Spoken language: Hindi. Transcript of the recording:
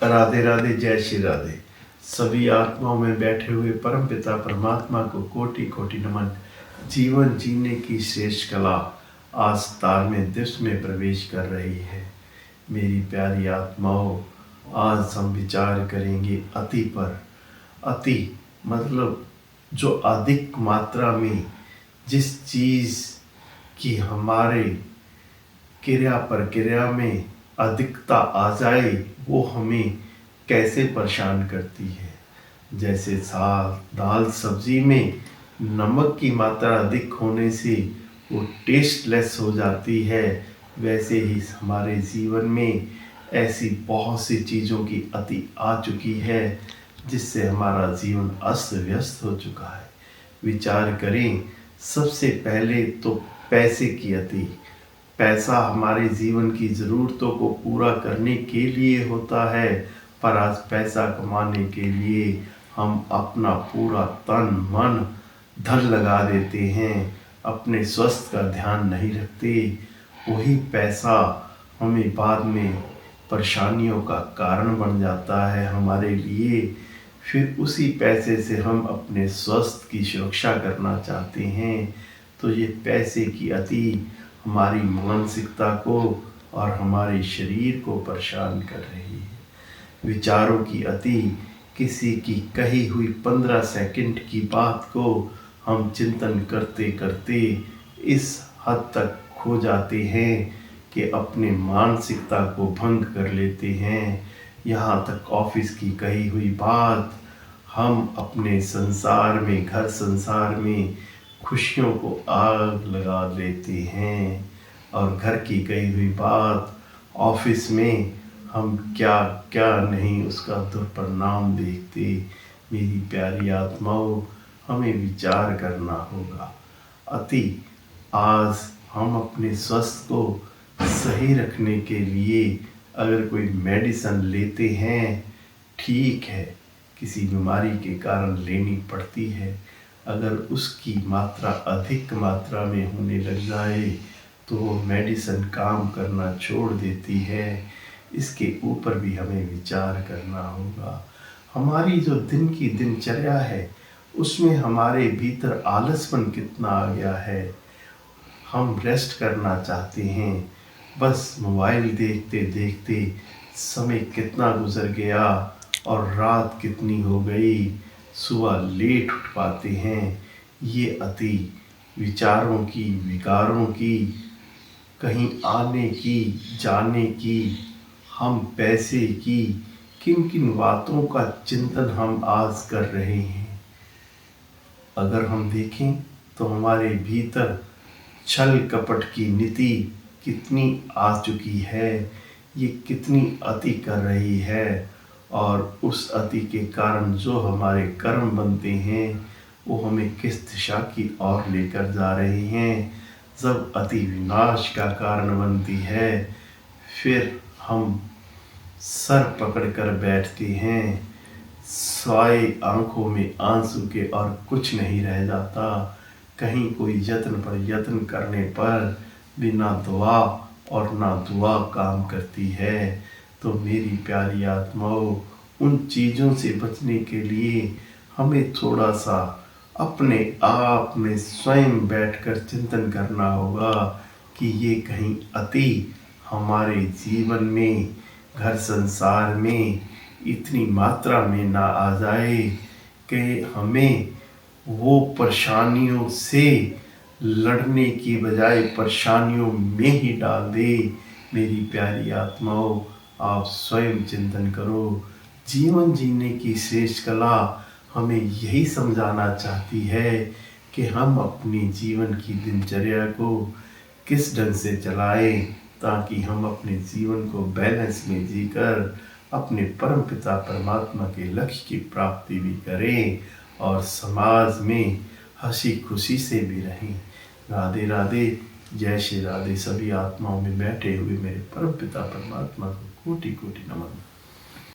राधे राधे, जय श्री राधे। सभी आत्माओं में बैठे हुए परमपिता परमात्मा को कोटि कोटि नमन। जीवन जीने की श्रेष्ठ कला आज तारमें दिवस में प्रवेश कर रही है। मेरी प्यारी आत्माओं, आज हम विचार करेंगे अति पर। अति मतलब जो अधिक मात्रा में जिस चीज़ की हमारे क्रिया प्रक्रिया में अधिकता आ जाए वो हमें कैसे परेशान करती है। जैसे दाल सब्जी में नमक की मात्रा अधिक होने से वो टेस्टलेस हो जाती है, वैसे ही हमारे जीवन में ऐसी बहुत सी चीज़ों की अति आ चुकी है जिससे हमारा जीवन अस्त व्यस्त हो चुका है। विचार करें, सबसे पहले तो पैसे की अति। पैसा हमारे जीवन की ज़रूरतों को पूरा करने के लिए होता है, पर आज पैसा कमाने के लिए हम अपना पूरा तन मन धन लगा देते हैं, अपने स्वास्थ्य का ध्यान नहीं रखते। वही पैसा हमें बाद में परेशानियों का कारण बन जाता है हमारे लिए। फिर उसी पैसे से हम अपने स्वास्थ्य की सुरक्षा करना चाहते हैं, तो ये पैसे की अति हमारी मानसिकता को और हमारे शरीर को परेशान कर रही है। विचारों की अति, किसी की कही हुई 15 सेकंड की बात को हम चिंतन करते करते इस हद तक खो जाते हैं कि अपने मानसिकता को भंग कर लेते हैं। यहाँ तक ऑफिस की कही हुई बात हम अपने संसार में, घर संसार में खुशियों को आग लगा देते हैं, और घर की कही हुई बात ऑफिस में हम क्या क्या नहीं उसका दुष्परिणाम देखते। मेरी प्यारी आत्माओं, हमें विचार करना होगा। अति, आज हम अपने स्वास्थ्य को सही रखने के लिए अगर कोई मेडिसिन लेते हैं, ठीक है, किसी बीमारी के कारण लेनी पड़ती है। अगर उसकी मात्रा अधिक मात्रा में होने लग जाए तो वो मेडिसिन काम करना छोड़ देती है। इसके ऊपर भी हमें विचार करना होगा। हमारी जो दिन की दिनचर्या है उसमें हमारे भीतर आलसपन कितना आ गया है। हम रेस्ट करना चाहते हैं, बस मोबाइल देखते देखते समय कितना गुजर गया और रात कितनी हो गई, सुबह लेट उठ पाते हैं। ये अति विचारों की, विकारों की, कहीं आने की, जाने की, हम पैसे की, किन किन बातों का चिंतन हम आज कर रहे हैं। अगर हम देखें तो हमारे भीतर छल कपट की नीति कितनी आ चुकी है, ये कितनी अति कर रही है, और उस अति के कारण जो हमारे कर्म बनते हैं वो हमें किस दिशा की ओर लेकर जा रहे हैं। जब अति विनाश का कारण बनती है, फिर हम सर पकड़कर बैठते हैं, सोए आंखों में आंसू के और कुछ नहीं रह जाता। कहीं कोई यत्न पर यत्न करने पर बिना दुआ और ना दुआ काम करती है। तो मेरी प्यारी आत्माओं, उन चीज़ों से बचने के लिए हमें थोड़ा सा अपने आप में स्वयं बैठकर चिंतन करना होगा कि ये कहीं अति हमारे जीवन में, घर संसार में इतनी मात्रा में ना आ जाए कि हमें वो परेशानियों से लड़ने की बजाय परेशानियों में ही डाल दे। मेरी प्यारी आत्माओं, आप स्वयं चिंतन करो। जीवन जीने की श्रेष्ठ कला हमें यही समझाना चाहती है कि हम अपनी जीवन की दिनचर्या को किस ढंग से चलाएं, ताकि हम अपने जीवन को बैलेंस में जीकर अपने परम पिता परमात्मा के लक्ष्य की प्राप्ति भी करें और समाज में हंसी खुशी से भी रहें। राधे राधे, जय श्री राधे। सभी आत्माओं में बैठे हुए मेरे परम पिता परमात्मा को कोटि कोटि नमन।